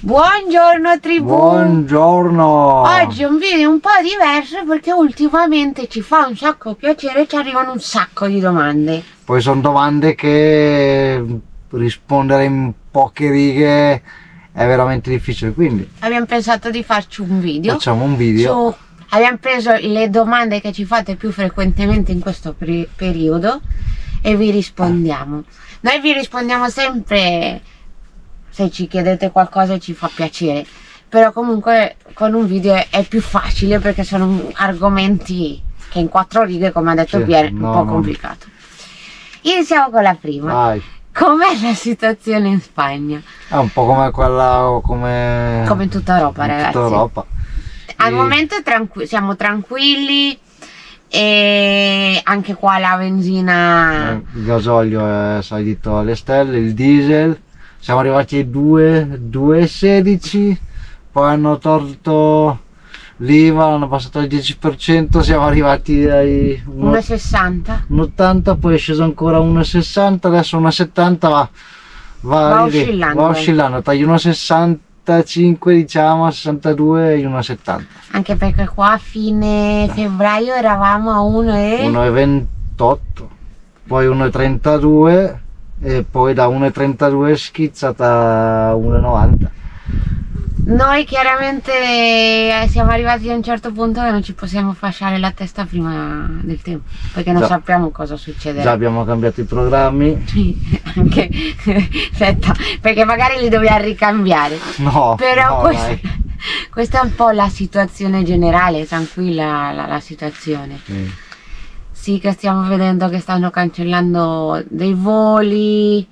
Buongiorno tribù! Buongiorno! Oggi è un video un po' diverso perché ultimamente ci fa un sacco piacere, ci arrivano un sacco di domande. Poi sono domande che rispondere in poche righe è veramente difficile, quindi Abbiamo pensato di farci un video. facciamo un video. Abbiamo preso le domande che ci fate più frequentemente in questo periodo e vi rispondiamo. Noi vi rispondiamo sempre. Se ci chiedete qualcosa ci fa piacere, però comunque con un video è più facile perché sono argomenti che in 4 righe, come ha detto Sì, Pier, è un po' complicato. Iniziamo con la prima. Vai. Com'è la situazione in Spagna? È un po' come quella, come in tutta Europa, in ragazzi. tutta Europa. Al momento siamo tranquilli e anche qua la benzina... Il gasolio è salito alle stelle, il diesel. Siamo arrivati ai 2,16, poi hanno tolto l'IVA, hanno passato al 10%, siamo arrivati ai 1,60. 1,80, poi è sceso ancora 1,60, adesso 1,70 va oscillando tra gli 1,65 diciamo, 62 e 1,70. Anche perché qua a fine febbraio eravamo a 1,28, poi 1,32 e poi da 1,32 è schizzata a 1,90. Noi chiaramente siamo arrivati a un certo punto che non ci possiamo fasciare la testa prima del tempo, perché non sappiamo cosa succederà. Già abbiamo cambiato i programmi. Sì, anche aspetta, perché magari li dobbiamo ricambiare. No, però no, questa è un po' la situazione generale, tranquilla la situazione. Sì, che stiamo vedendo che stanno cancellando dei voli,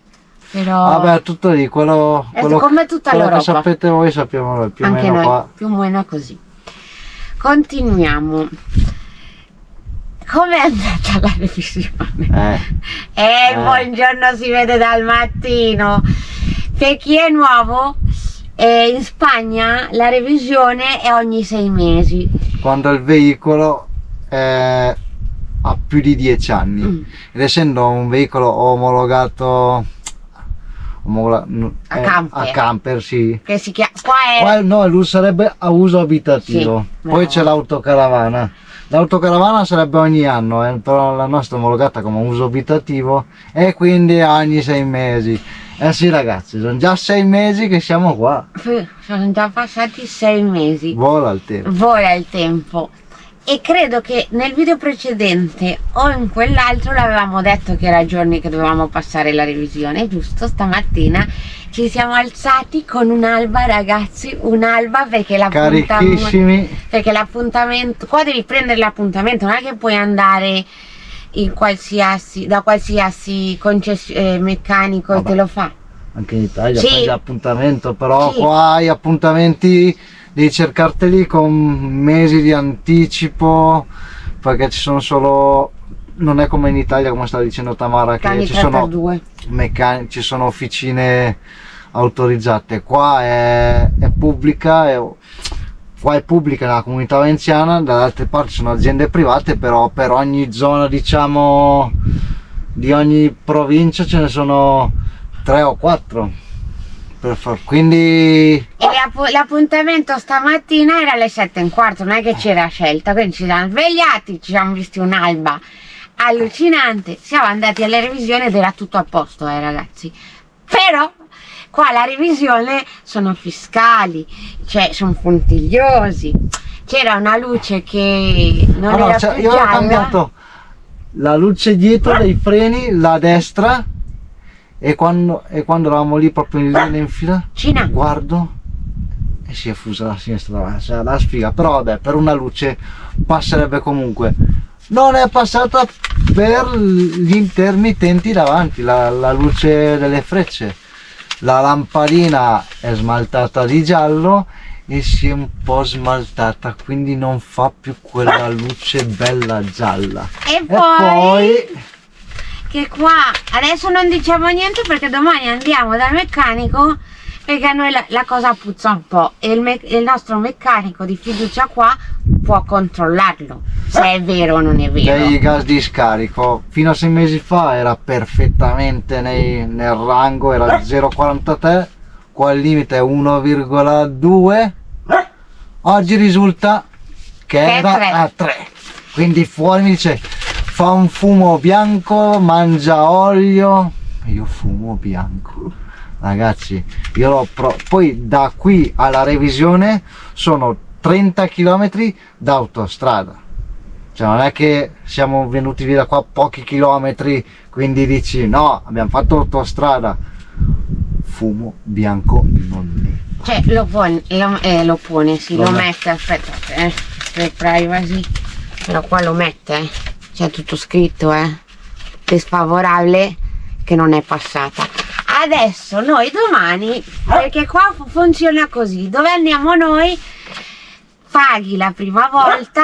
però... Vabbè, tutto lì, quello come tutta l'Europa. Che sapete voi sappiamo noi, più o anche meno noi, qua. più o meno così. Continuiamo. Com'è andata la revisione? Buongiorno, si vede dal mattino. Per chi è nuovo, in Spagna la revisione è ogni 6 mesi. Quando il veicolo ha più di 10 anni ed essendo un veicolo omologato a camper, sì. Che si chiama qua no, lui sarebbe a uso abitativo. Sì, poi c'è l'autocaravana. L'autocaravana sarebbe ogni anno, però la nostra è omologata come uso abitativo e quindi ogni 6 mesi. Eh sì ragazzi, sono già 6 mesi che siamo qua. Sono già passati 6 mesi. Vola il tempo. Vola il tempo. E credo che nel video precedente o in quell'altro l'avevamo detto che era giorni che dovevamo passare la revisione, giusto? Stamattina ci siamo alzati con un'alba, ragazzi, un'alba perché l'appuntamento, qua devi prendere l'appuntamento, non è che puoi andare da qualsiasi meccanico. Vabbè, e te lo fa. Anche in Italia Sì. fai l'appuntamento, però Sì. qua gli appuntamenti devi cercarteli con mesi di anticipo, perché ci sono solo, non è come in Italia, come stava dicendo Tamara, che ci sono officine autorizzate. Qua è pubblica, qua è pubblica nella comunità valenciana, dall'altra parte sono aziende private, però per ogni zona, diciamo, di ogni provincia ce ne sono 3 o 4. Quindi l'appuntamento stamattina era alle 7:15, non è che c'era scelta, quindi ci siamo svegliati, ci siamo visti un'alba allucinante, siamo andati alla revisione ed era tutto a posto, ragazzi. Però qua la revisione sono fiscali, cioè sono puntigliosi, c'era una luce che non era più io ho gialla. cambiato la luce dietro dei freni, la destra, e quando eravamo lì proprio in linea in fila, guardo e si è fusa la sinistra, cioè la sfiga. Però vabbè, per una luce passerebbe comunque. Non è passata per gli intermittenti davanti, la luce delle frecce. La lampadina è smaltata di giallo e si è un po' smaltata, quindi non fa più quella luce bella gialla. E poi che qua adesso non diciamo niente perché domani andiamo dal meccanico, perché a noi la cosa puzza un po' e il nostro meccanico di fiducia qua può controllarlo. se è vero o non è vero. Dei gas di scarico fino a 6 mesi fa era perfettamente nel rango, era 0,43, qua il limite è 1,2, oggi risulta che era a 3, quindi fuori mi dice fa un fumo bianco, mangia olio, io fumo bianco, ragazzi, poi da qui alla revisione sono 30 km d'autostrada, cioè non è che siamo venuti via da qua pochi chilometri, quindi dici no, abbiamo fatto autostrada, fumo bianco non ne. Cioè lo pone, sì, lo mette, aspetta, per privacy, però qua lo mette, c'è tutto scritto, desfavorabile, che non è passata. Adesso noi domani, perché qua funziona così, dove andiamo noi paghi la prima volta,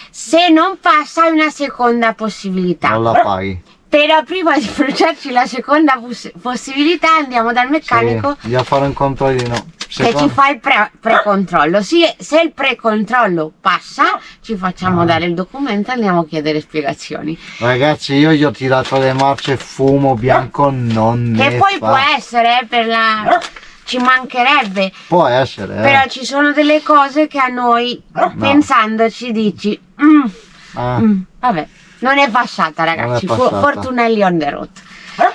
se non passa hai una seconda possibilità. Non la paghi. Però prima di bruciarci la seconda possibilità andiamo dal meccanico, sì, a fare un controllino che ci fa il pre-controllo. Se il pre-controllo passa ci facciamo dare il documento e andiamo a chiedere spiegazioni. Ragazzi, io gli ho tirato le marce, fumo bianco non ne che poi fa. può essere per la... ci mancherebbe, può essere, però ci sono delle cose che a noi pensandoci dici vabbè, non è passata, ragazzi, fortunelli on the road.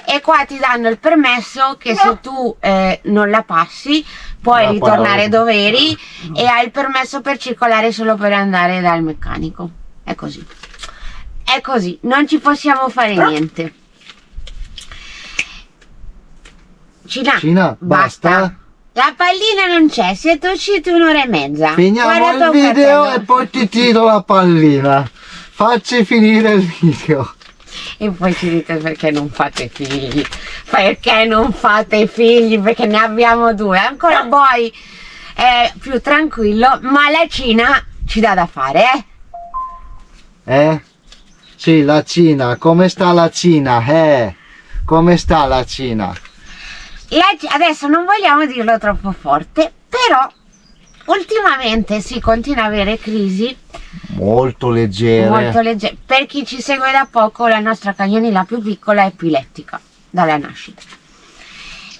E qua ti danno il permesso che se tu non la passi puoi ritornare dove eri e hai il permesso per circolare solo per andare dal meccanico. È così, non ci possiamo fare niente. Cina, basta. La pallina non c'è, siete usciti un'ora e mezza. Finiamo il video e poi ti tiro la pallina. Facci finire il video. E poi ci dite perché non fate figli. Perché non fate figli? Perché ne abbiamo 2. Ancora Boy è più tranquillo, ma la Cina ci dà da fare, Sì, la Cina. Come sta la Cina? Come sta la Cina? Adesso non vogliamo dirlo troppo forte, però ultimamente si continua a avere crisi molto leggere. Per chi ci segue da poco, la nostra cagnolina più piccola è epilettica dalla nascita.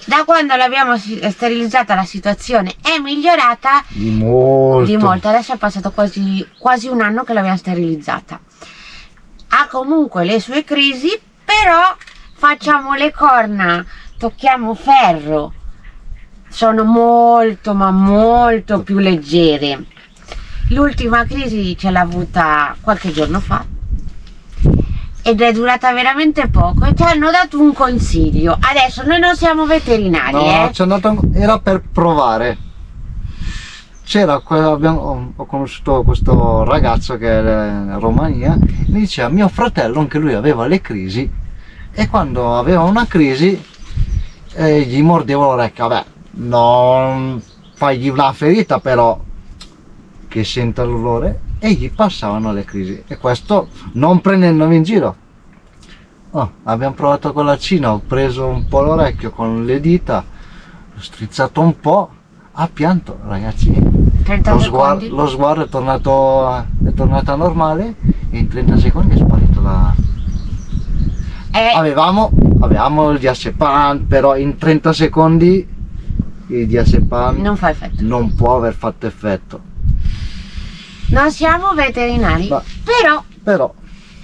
Da quando l'abbiamo sterilizzata la situazione è migliorata di molto. Adesso è passato quasi un anno che l'abbiamo sterilizzata. Ha comunque le sue crisi, però facciamo le corna, tocchiamo ferro, sono molto ma molto più leggere. L'ultima crisi ce l'ha avuta qualche giorno fa ed è durata veramente poco e ci hanno dato un consiglio. Adesso noi non siamo veterinari, no, era per provare. Ho conosciuto questo ragazzo che è in Romania, mi diceva mio fratello anche lui aveva le crisi e quando aveva una crisi gli mordevo l'orecchio. Vabbè, non fagli una ferita, però che senta l'olore, e gli passavano le crisi. E questo non prendendomi in giro. Abbiamo provato con la Cina, ho preso un po' l'orecchio con le dita, ho strizzato un po', ha pianto, ragazzi. Lo sguardo è tornato normale e in 30 secondi è sparito la... Avevamo il diazepam, però in 30 secondi il diazepam non fa effetto, non può aver fatto effetto. Non siamo veterinari, però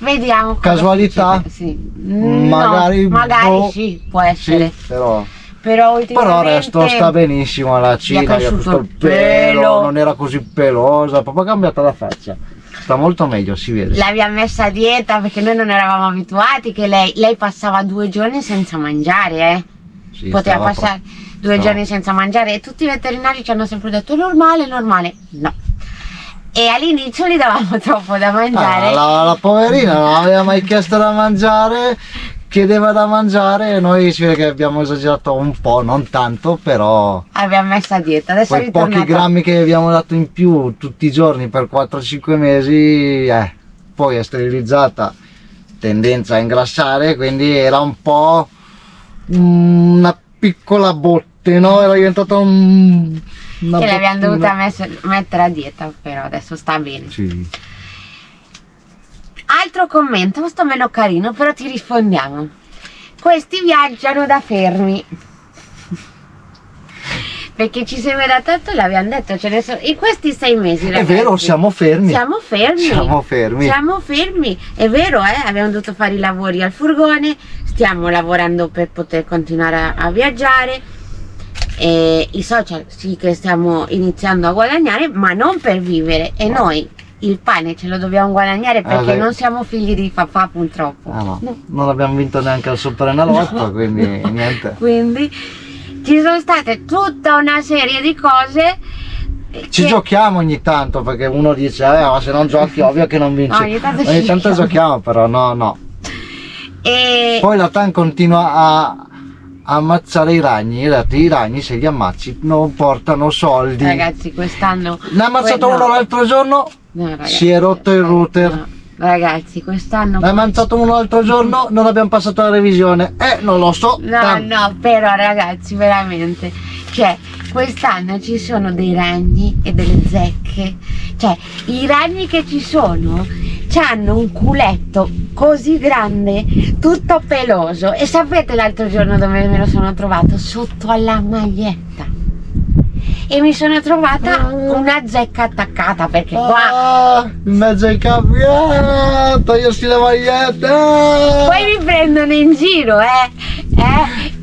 vediamo. Casualità? Sì. Magari sì, può essere. Sì, però ultimamente il resto sta benissimo. La Cina gli ha cresciuto il pelo, non era così pelosa, proprio cambiata la faccia. Sta molto meglio, si vede. L'abbiamo messa a dieta perché noi non eravamo abituati, che lei passava 2 giorni senza mangiare, Sì, poteva passare 2 giorni senza mangiare e tutti i veterinari ci hanno sempre detto normale, no. E all'inizio gli davamo troppo da mangiare. La poverina non aveva mai chiesto da mangiare, chiedeva da mangiare e noi si vede che abbiamo esagerato un po', non tanto, però abbiamo messo a dieta. Adesso quei pochi grammi che abbiamo dato in più tutti i giorni per 4-5 mesi, poi è sterilizzata, tendenza a ingrassare, quindi era un po' una piccola botte, no? Era diventata che l'abbiamo dovuta mettere a dieta, però adesso sta bene. Sì. Altro commento, questo meno carino, però ti rispondiamo. Questi viaggiano da fermi. Perché ci segue da tanto, l'abbiamo detto, ce ne sono in questi 6 mesi, ragazzi. È vero, siamo fermi. Siamo fermi. È vero, abbiamo dovuto fare i lavori al furgone, stiamo lavorando per poter continuare a viaggiare. I social sì che stiamo iniziando a guadagnare, ma non per vivere, e noi il pane ce lo dobbiamo guadagnare perché non siamo figli di papà, purtroppo. No. Non abbiamo vinto neanche al Superenalotto, quindi niente. Quindi ci sono state tutta una serie di cose. Ci giochiamo ogni tanto, perché uno dice ma se non giochi ovvio che non vinci. Ogni tanto giochiamo, però no. E poi la TAN continua a ammazzare i ragni. I ragni se li ammazzi non portano soldi. Ragazzi, quest'anno ne ha ammazzato uno l'altro giorno, ragazzi, si è rotto il router. no. Ragazzi, quest'anno ne ha ammazzato uno l'altro giorno, non abbiamo passato la revisione, non lo so. no, però ragazzi, veramente, cioè quest'anno ci sono dei ragni e delle zecche, cioè i ragni che ci sono hanno un culetto così grande, tutto peloso, e sapete l'altro giorno dove me lo sono trovato? Sotto alla maglietta, e mi sono trovata una zecca attaccata, perché qua in mezzo ai capi, togliersi le magliette. poi mi prendono in giro,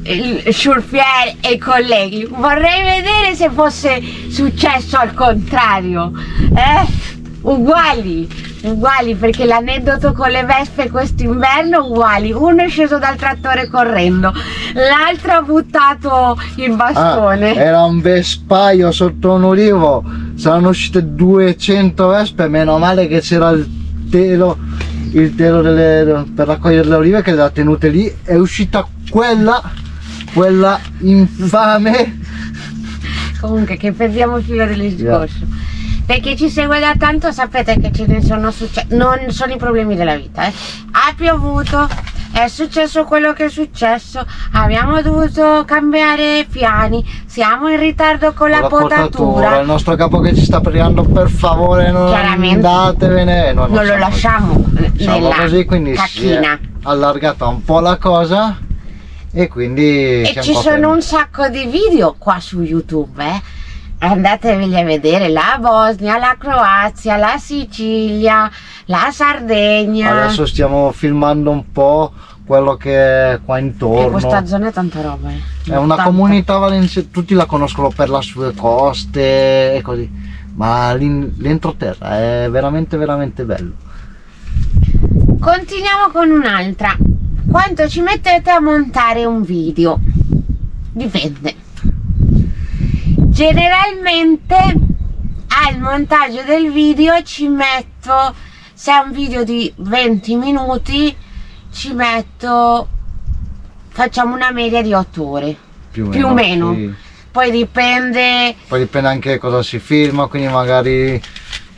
il surfiere e i colleghi. Vorrei vedere se fosse successo al contrario, uguali, perché l'aneddoto con le vespe quest'inverno uguali. Uno è sceso dal trattore correndo, l'altro ha buttato il bastone. Era un vespaio sotto un ulivo, saranno uscite 200 vespe, meno male che c'era il telo per raccogliere le olive, che le ha tenute lì. È uscita quella infame. Comunque, che perdiamo il filo del discorso. Perché ci segue da tanto, sapete che ce ne sono successi, non sono i problemi della vita, ha piovuto, è successo quello che è successo, abbiamo dovuto cambiare piani, siamo in ritardo con la potatura. Il nostro capo che ci sta pregando, per favore non andatevene, non lo lasciamo nella così, quindi cacchina. Si è allargata un po' la cosa, e quindi ci sono un sacco di video qua su YouTube, andateveli a vedere: la Bosnia, la Croazia, la Sicilia, la Sardegna. Adesso stiamo filmando un po' quello che è qua intorno. E questa zona è tanta roba, È una comunità valenziana, tutti la conoscono per le sue coste e così, ma l'entroterra è veramente bello. Continuiamo con un'altra. Quanto ci mettete a montare un video? Dipende. Generalmente al montaggio del video ci metto, se è un video di 20 minuti facciamo una media di 8 ore, più o meno. Sì. Poi dipende anche cosa si filma, quindi magari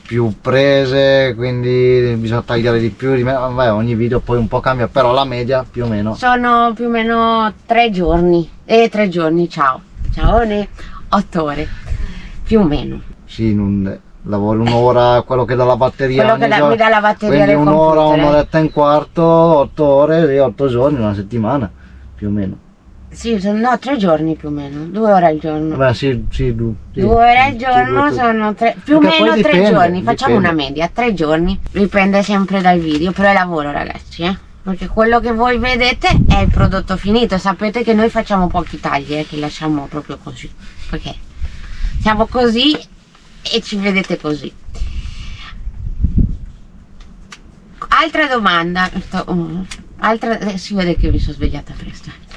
più prese, quindi bisogna tagliare di più, di meno. Vabbè, ogni video poi un po' cambia, però la media più o meno sono più o meno 3 giorni, 8 ore, più o meno. Sì, lavori un'ora, quello che dà la batteria. Quello che mi dà la batteria del un'ora, un'oretta e un quarto, 8 ore, 8 giorni, una settimana, più o meno. Sì, 3 giorni più o meno, 2 ore al giorno. Beh, sì, 2 ore al giorno sono più o meno 3 giorni, facciamo una media, 3 giorni. Dipende sempre dal video, però è lavoro, ragazzi, perché quello che voi vedete è il prodotto finito. Sapete che noi facciamo pochi tagli, che lasciamo proprio così, perché siamo così e ci vedete così. Altra domanda, si vede che mi sono svegliata presto.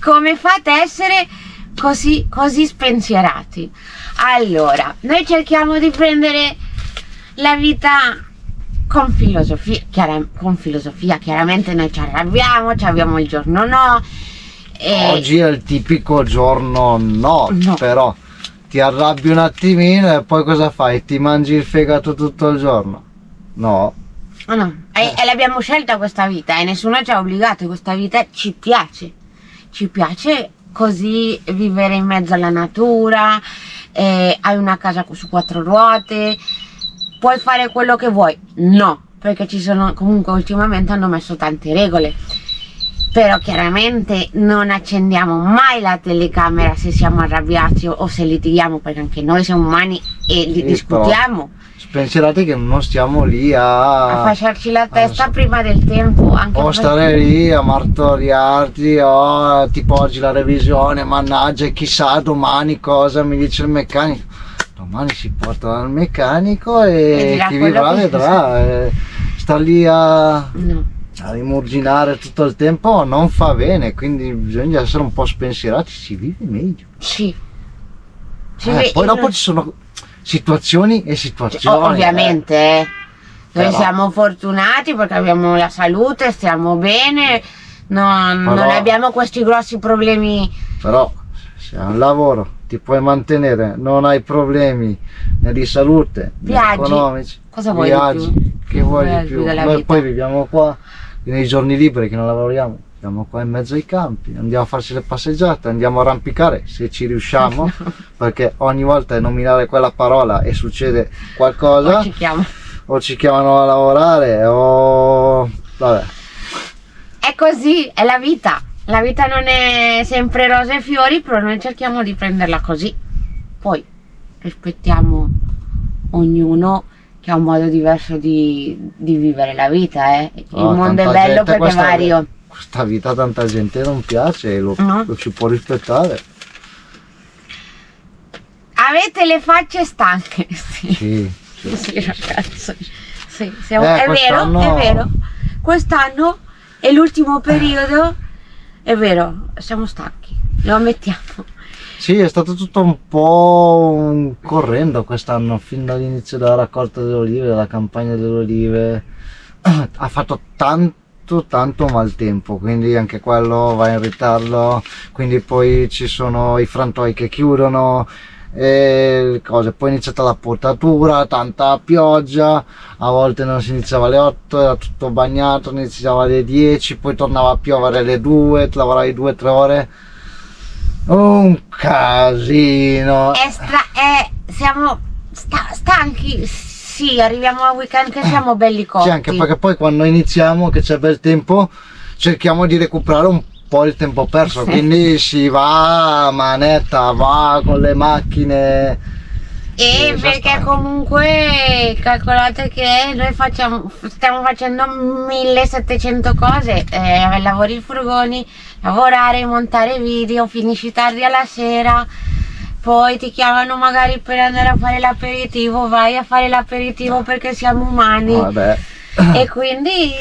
Come fate a essere così spensierati? Allora, noi cerchiamo di prendere la vita con filosofia, chiaramente noi ci abbiamo il giorno no. Oggi è il tipico giorno no, però ti arrabbi un attimino e poi cosa fai? Ti mangi il fegato tutto il giorno? No. E l'abbiamo scelta questa vita e nessuno ci ha obbligato, questa vita ci piace così, vivere in mezzo alla natura, hai una casa su 4 ruote, puoi fare quello che vuoi. No, perché ci sono, comunque ultimamente hanno messo tante regole. Però chiaramente non accendiamo mai la telecamera se siamo arrabbiati o se litighiamo, perché anche noi siamo umani e discutiamo. Spensierate che non stiamo lì a fasciarci la testa prima del tempo, anche o stare lì a martoriarti, o tipo oggi la revisione, mannaggia, chissà domani cosa mi dice il meccanico. Domani si porta dal meccanico e chi vivrà vedrà. Sta lì a rimurginare tutto il tempo non fa bene, quindi bisogna essere un po' spensierati, si vive meglio. Sì. Poi dopo ci sono situazioni e situazioni. Ovviamente, noi siamo fortunati perché abbiamo la salute, stiamo bene, non abbiamo questi grossi problemi. Però se hai un lavoro, ti puoi mantenere, non hai problemi né di salute né economici, cosa vuoi viaggi, di più? Che vuoi di più? Noi poi viviamo qua nei giorni liberi che non lavoriamo, siamo qua in mezzo ai campi, andiamo a farci le passeggiate, andiamo a arrampicare se ci riusciamo, perché ogni volta è nominare quella parola e succede qualcosa, o ci chiamano a lavorare o vabbè. È così, è la vita non è sempre rose e fiori, però noi cerchiamo di prenderla così. Poi rispettiamo ognuno che ha un modo diverso di vivere la vita, il mondo è bello perché è vario. Questa vita a tanta gente non piace e lo si può rispettare. Avete le facce stanche? Sì ragazzi, è vero, quest'anno è l'ultimo periodo, è vero, siamo stanchi, lo ammettiamo. Sì, è stato tutto un po' correndo quest'anno, fin dall'inizio della raccolta delle olive, della campagna delle olive, ha fatto tanto maltempo, quindi anche quello va in ritardo, quindi poi ci sono i frantoi che chiudono e le cose, poi è iniziata la potatura, tanta pioggia, a volte non si iniziava alle 8, era tutto bagnato, iniziava alle 10, poi tornava a piovere alle 2, lavoravi 2-3 ore. Un casino. Siamo stanchi, sì, arriviamo al weekend che siamo belli cotti. Sì, anche perché poi quando iniziamo che c'è bel tempo cerchiamo di recuperare un po' il tempo perso, quindi si va a manetta, va con le macchine. E perché comunque calcolate che noi stiamo facendo 1700 cose, lavori i furgoni, lavorare, montare video, finisci tardi alla sera, poi ti chiamano magari per andare a fare l'aperitivo, vai a fare l'aperitivo perché siamo umani. E quindi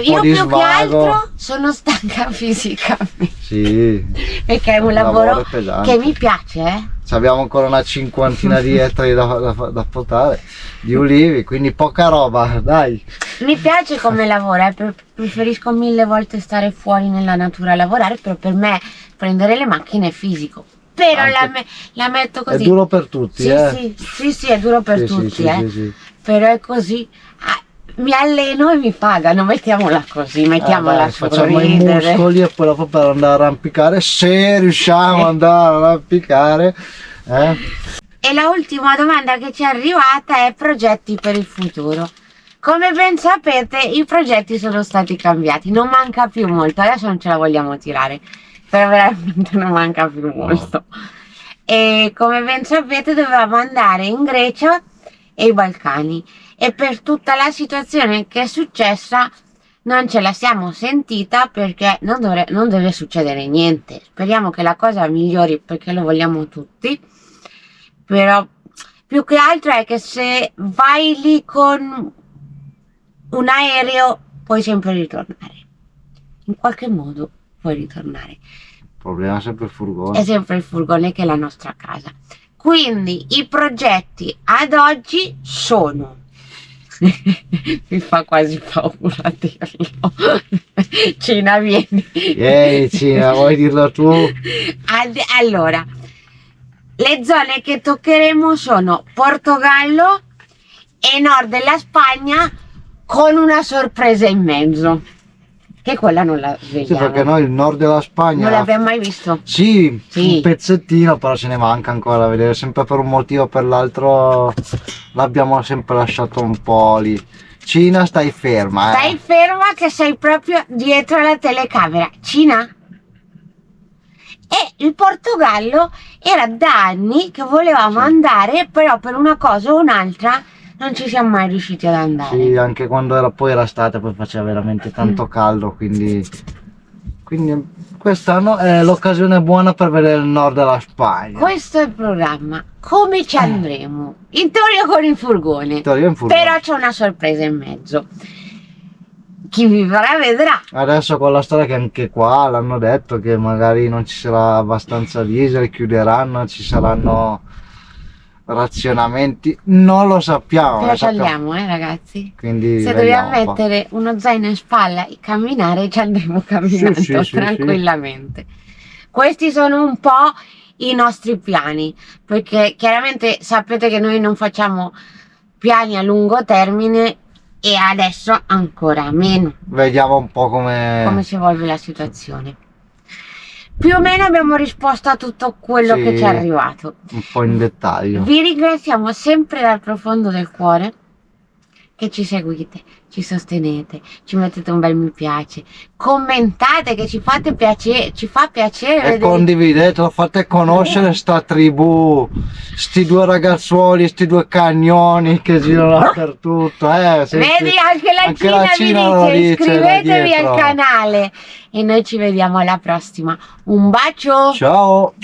io più che altro sono stanca fisicamente. Sì, perché è un lavoro che mi piace, Abbiamo ancora una cinquantina di ettari da potare, di ulivi, quindi poca roba, dai. Mi piace come lavoro, preferisco 1000 volte stare fuori nella natura a lavorare, però per me prendere le macchine è fisico. Però la metto così. È duro per tutti, Sì, è duro per tutti, sì. Però è così. Mi alleno e mi pagano, mettiamola così, mettiamola su facciamo i muscoli e poi dopo per andare a arrampicare, se riusciamo ad andare a arrampicare. E la ultima domanda che ci è arrivata è progetti per il futuro. Come ben sapete i progetti sono stati cambiati, non manca più molto, adesso non ce la vogliamo tirare, però veramente non manca più molto. E come ben sapete dovevamo andare in Grecia e i Balcani, e per tutta la situazione che è successa non ce la siamo sentita, perché non deve succedere niente. Speriamo che la cosa migliori perché lo vogliamo tutti, però più che altro è che se vai lì con un aereo puoi sempre ritornare, in qualche modo puoi ritornare. Il problema è sempre il furgone. È sempre il furgone che è la nostra casa. Quindi i progetti ad oggi sono mi fa quasi paura dirlo. Cina, vieni. Cina, vuoi dirlo tu? Allora, le zone che toccheremo sono Portogallo e nord della Spagna, con una sorpresa in mezzo. che quella non la Sì, svegliamo. perché noi il nord della Spagna... Non l'abbiamo mai visto. Sì, Sì. un pezzettino, però ce ne manca ancora da vedere, sempre per un motivo o per l'altro l'abbiamo sempre lasciato un po' lì. Cina, stai ferma, Stai ferma che sei proprio dietro la telecamera. Cina? E il Portogallo era da anni che volevamo Sì. andare, però per una cosa o un'altra non ci siamo mai riusciti ad andare. Sì, anche quando poi era estate, poi faceva veramente tanto caldo, quindi quest'anno è l'occasione buona per vedere il nord della Spagna. Questo è il programma. Come ci andremo? In teoria con il furgone. Teoria in furgone. Però c'è una sorpresa in mezzo. Chi vivrà vedrà. Adesso con la storia che anche qua l'hanno detto che magari non ci sarà abbastanza diesel, chiuderanno, ci saranno razionamenti, non lo sappiamo. Però ci andiamo, ragazzi. Quindi Se vediamo dobbiamo un po'. mettere uno zaino in spalla e camminare, ci andremo camminando Sì, sì, tranquillamente. Questi sono un po' i nostri piani, perché chiaramente sapete che noi non facciamo piani a lungo termine e adesso ancora meno. Vediamo un po' come Si evolve la situazione. Più o meno abbiamo risposto a tutto quello Sì. che ci è arrivato. un po' in dettaglio. Vi ringraziamo sempre dal profondo del cuore che ci seguite, ci sostenete, ci mettete un bel mi piace, commentate che ci fate piacere, ci fa piacere E vedere. condividetelo, fate conoscere sta tribù, sti due ragazzuoli, sti due cagnoni che girano dappertutto. Vedi, anche la Cina lo vi dice, dice da iscrivetevi dietro. al canale e noi ci vediamo alla prossima. Un bacio! Ciao!